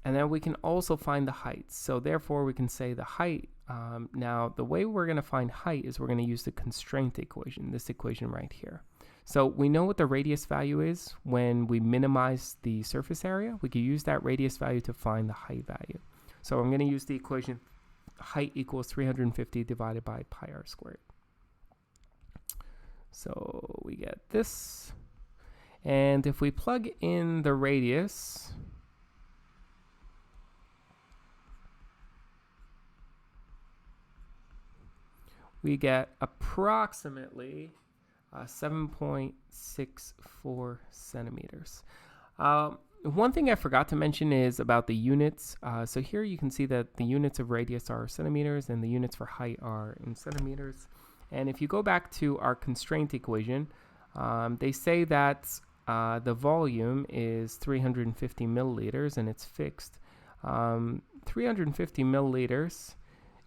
And then we can also find the height. So therefore, we can say the height. Now, the way we're going to find height is we're going to use the constraint equation, this equation right here. So we know what the radius value is when we minimize the surface area. We can use that radius value to find the height value. So I'm going to use the equation height equals 350 divided by pi r squared. So we get this. And if we plug in the radius, we get approximately 7.64 centimeters. One thing I forgot to mention is about the units. So here you can see that the units of radius are centimeters and the units for height are in centimeters. And if you go back to our constraint equation, they say that the volume is 350 milliliters and it's fixed. 350 milliliters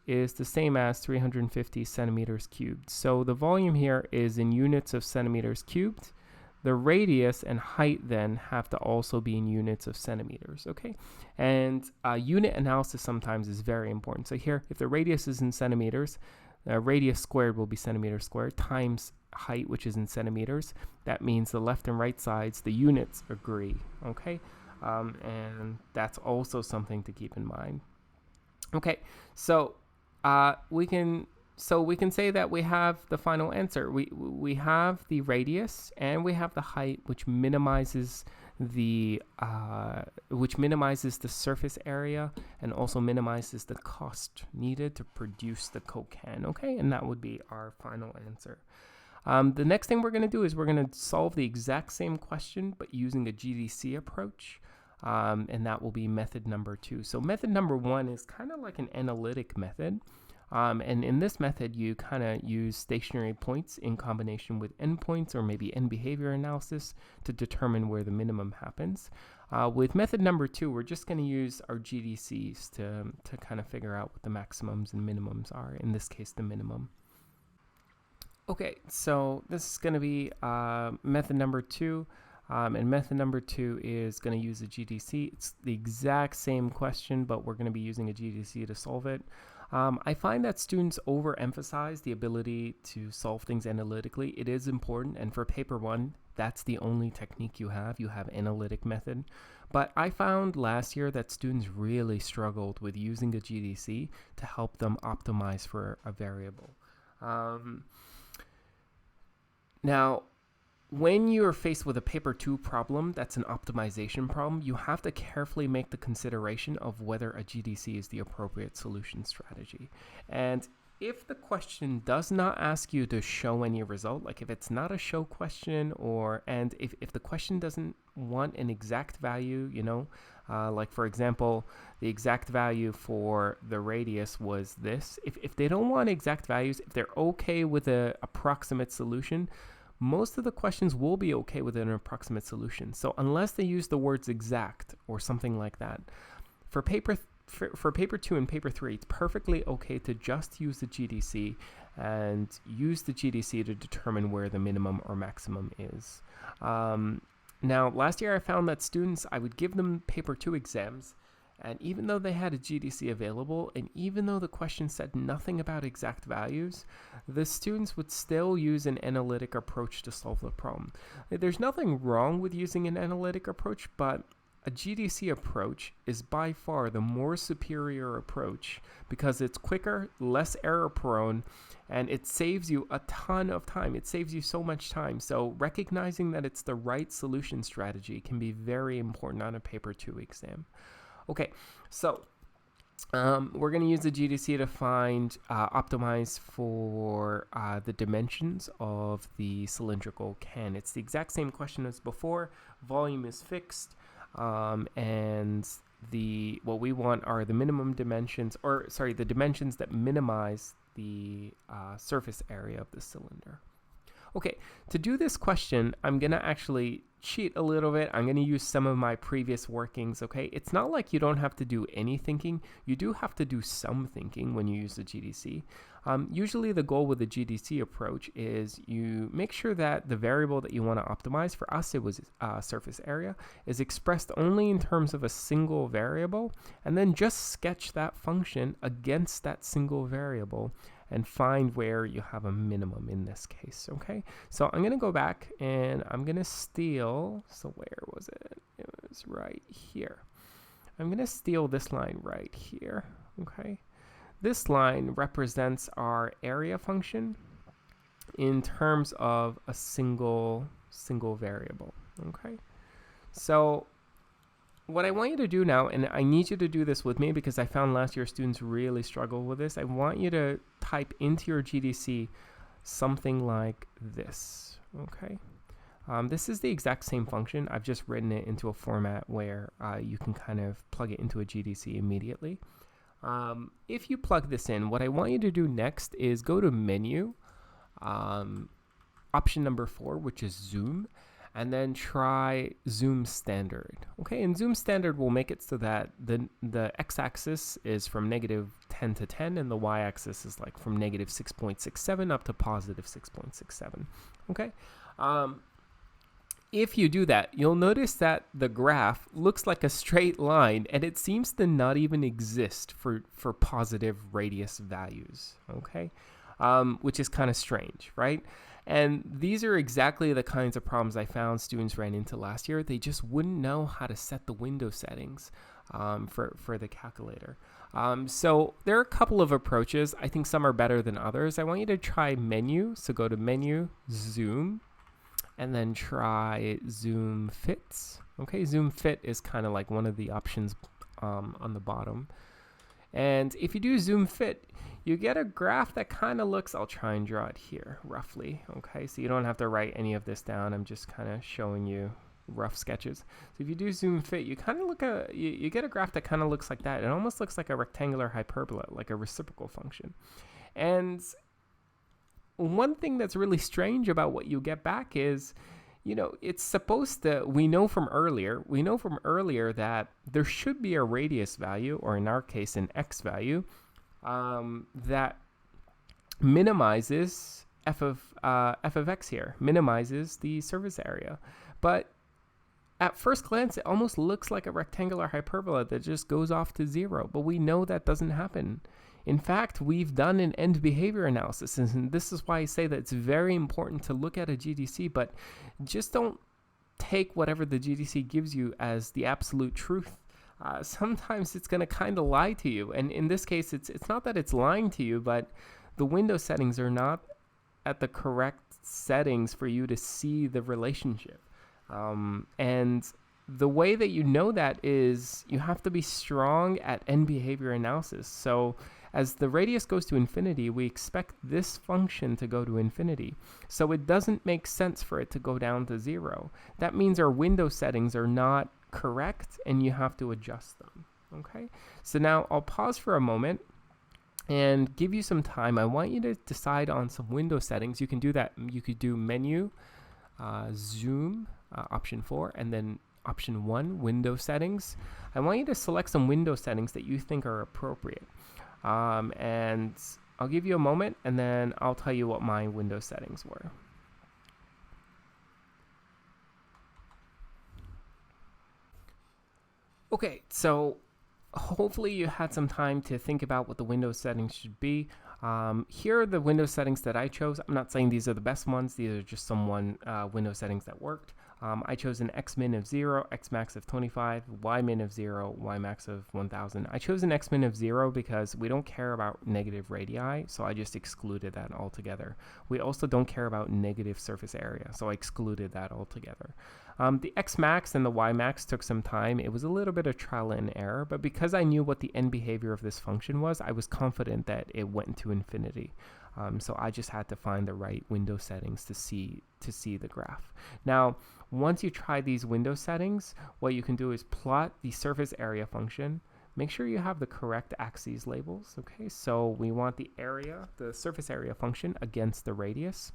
is the same as 350 centimeters cubed. So the volume here is in units of centimeters cubed. The radius and height then have to also be in units of centimeters, okay? And unit analysis sometimes is very important. So here, if the radius is in centimeters, radius squared will be centimeters squared times height, which is in centimeters. That means the left and right sides, the units agree, okay? And that's also something to keep in mind. Okay, so we can say that we have the final answer. We have the radius and we have the height, which minimizes the surface area and also minimizes the cost needed to produce the Coke can. Okay, and that would be our final answer. The next thing we're going to do is we're going to solve the exact same question but using a GDC approach. And that will be method number 2. So method number 1 is kind of like an analytic method. And in this method, you kind of use stationary points in combination with endpoints or maybe end behavior analysis to determine where the minimum happens. With method number 2, we're just going to use our GDCs to kind of figure out what the maximums and minimums are, in this case, the minimum. Okay, so this is going to be method number 2. And method number 2 is going to use a GDC. It's the exact same question, but we're going to be using a GDC to solve it. I find that students overemphasize the ability to solve things analytically. It is important, and for paper 1, that's the only technique you have. You have analytic method. But I found last year that students really struggled with using a GDC to help them optimize for a variable. Now, when you're faced with a paper 2 problem that's an optimization problem, you have to carefully make the consideration of whether a GDC is the appropriate solution strategy. And if the question does not ask you to show any result, like if it's not a show question, and if the question doesn't want an exact value, like for example, the exact value for the radius was this. If they don't want exact values, if they're okay with an approximate solution, most of the questions will be okay with an approximate solution. So unless they use the words exact or something like that, for paper 2 and paper 3, it's perfectly okay to just use the GDC and use the GDC to determine where the minimum or maximum is. Now, last year I found that students, I would give them paper 2 exams, and even though they had a GDC available, and even though the question said nothing about exact values, the students would still use an analytic approach to solve the problem. There's nothing wrong with using an analytic approach, but a GDC approach is by far the more superior approach because it's quicker, less error prone, and it saves you a ton of time. It saves you so much time. So recognizing that it's the right solution strategy can be very important on a paper 2 exam. Okay, so we're going to use the GDC to optimize for the dimensions of the cylindrical can. It's the exact same question as before. Volume is fixed, and what we want are the minimum dimensions, the dimensions that minimize the surface area of the cylinder. Okay, to do this question, I'm going to actually cheat a little bit. I'm going to use some of my previous workings, okay? It's not like you don't have to do any thinking. You do have to do some thinking when you use the GDC. Usually the goal with the GDC approach is you make sure that the variable that you want to optimize, for us it was surface area, is expressed only in terms of a single variable, and then just sketch that function against that single variable and find where you have a minimum in this case, okay? So I'm going to go back and I'm going to steal, so where was it? It was right here. I'm going to steal this line right here, okay? This line represents our area function in terms of a single variable, okay? So what I want you to do now, and I need you to do this with me because I found last year students really struggle with this. I want you to type into your GDC something like this, okay? This is the exact same function. I've just written it into a format where you can kind of plug it into a GDC immediately. If you plug this in, what I want you to do next is go to Menu, option number 4, which is Zoom, and then try Zoom Standard. Okay, and Zoom Standard will make it so that the x-axis is from -10 to 10, and the y-axis is like from -6.67 up to +6.67. Okay. If you do that, you'll notice that the graph looks like a straight line, and it seems to not even exist for positive radius values, okay? Which is kind of strange, right? And these are exactly the kinds of problems I found students ran into last year. They just wouldn't know how to set the window settings for the calculator. So there are a couple of approaches. I think some are better than others. I want you to try Menu. So go to Menu, Zoom, and then try Zoom Fits. Okay, Zoom Fit is kind of like one of the options on the bottom. And if you do Zoom Fit, you get a graph that kind of looks, I'll try and draw it here roughly. Okay, so you don't have to write any of this down. I'm just kind of showing you rough sketches. So if you do Zoom Fit, you kind of look at, you get a graph that kind of looks like that. It almost looks like a rectangular hyperbola, like a reciprocal function. And one thing that's really strange about what you get back is, you know, it's supposed to, we know from earlier that there should be a radius value, or in our case, an x value, that minimizes f of x here, minimizes the surface area. But at first glance, it almost looks like a rectangular hyperbola that just goes off to 0, but we know that doesn't happen. In fact, we've done an end behavior analysis, and this is why I say that it's very important to look at a GDC, but just don't take whatever the GDC gives you as the absolute truth. Sometimes it's going to kind of lie to you, and in this case, it's not that it's lying to you, but the window settings are not at the correct settings for you to see the relationship. And the way that you know that is you have to be strong at end behavior analysis. So as the radius goes to infinity, we expect this function to go to infinity. So it doesn't make sense for it to go down to 0. That means our window settings are not correct, and you have to adjust them. Okay, so now I'll pause for a moment and give you some time. I want you to decide on some window settings. You can do that. You could do Menu, Zoom, option 4, and then option 1, window settings. I want you to select some window settings that you think are appropriate. And I'll give you a moment, and then I'll tell you what my window settings were. Okay, so hopefully you had some time to think about what the window settings should be. Here are the window settings that I chose. I'm not saying these are the best ones. These are just some window settings that worked. I chose an x-min of 0, x-max of 25, y-min of 0, y-max of 1000. I chose an x-min of 0 because we don't care about negative radii, so I just excluded that altogether. We also don't care about negative surface area, so I excluded that altogether. The x-max and the y-max took some time. It was a little bit of trial and error, but because I knew what the end behavior of this function was, I was confident that it went to infinity. So I just had to find the right window settings to see the graph. Now, once you try these window settings, what you can do is plot the surface area function. Make sure you have the correct axes labels. Okay, so we want the area, the surface area function against the radius.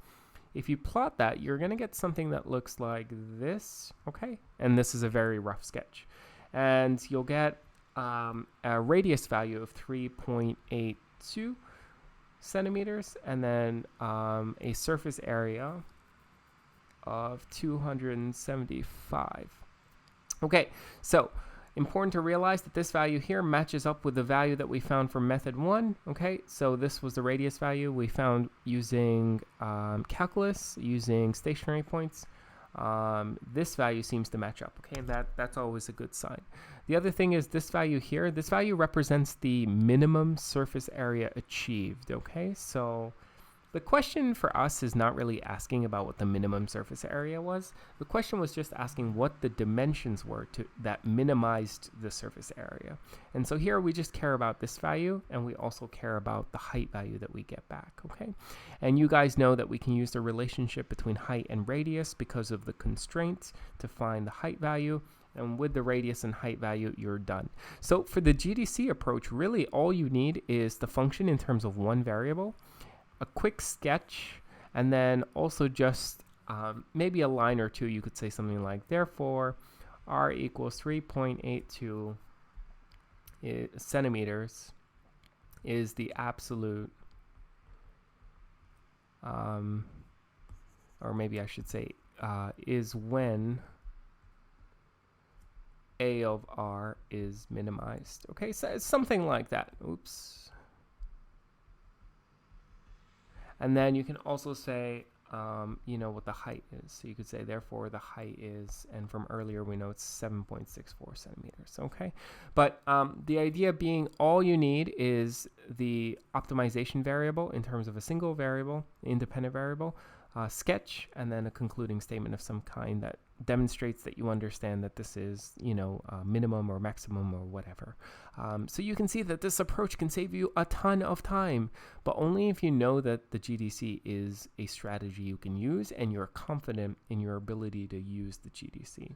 if you plot that, you're going to get something that looks like this, okay? And this is a very rough sketch. And you'll get a radius value of 3.82 centimeters, and then a surface area of 275. Okay, so important to realize that this value here matches up with the value that we found for method 1. Okay, so this was the radius value we found using calculus, using stationary points. This value seems to match up. Okay, that's always a good sign. The other thing is this value here. This value represents the minimum surface area achieved. Okay, so the question for us is not really asking about what the minimum surface area was. The question was just asking what the dimensions were that minimized the surface area. And so here we just care about this value, and we also care about the height value that we get back, okay? And you guys know that we can use the relationship between height and radius because of the constraints to find the height value. And with the radius and height value, you're done. So for the GDC approach, really all you need is the function in terms of one variable, a quick sketch, and then also just maybe a line or two. You could say something like, therefore, r equals 3.82 centimeters is the absolute, or maybe I should say, is when a of r is minimized. Okay, so it's something like that. Oops. And then you can also say, you know, what the height is. So you could say, therefore, the height is, and from earlier we know it's 7.64 centimeters, okay? But the idea being all you need is the optimization variable in terms of a single variable, independent variable, sketch, and then a concluding statement of some kind that demonstrates that you understand that this is, you know, minimum or maximum or whatever. So you can see that this approach can save you a ton of time, but only if you know that the GDC is a strategy you can use and you're confident in your ability to use the GDC.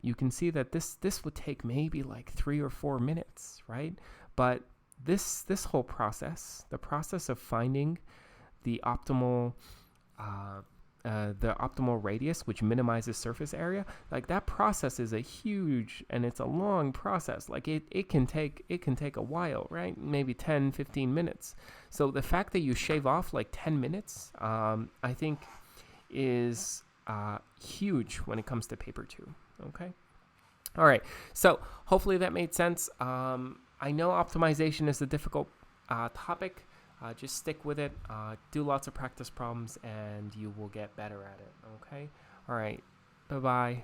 You can see that this would take maybe like 3 or 4 minutes, right? But this whole process, the process of finding the optimal radius, which minimizes surface area, like that process is a huge, and it's a long process. Like it can take a while, right? Maybe 10-15 minutes. So the fact that you shave off like 10 minutes, I think is huge when it comes to paper 2. Okay. All right. So hopefully that made sense. I know optimization is a difficult topic. Just stick with it, do lots of practice problems, and you will get better at it, okay? All right, bye-bye.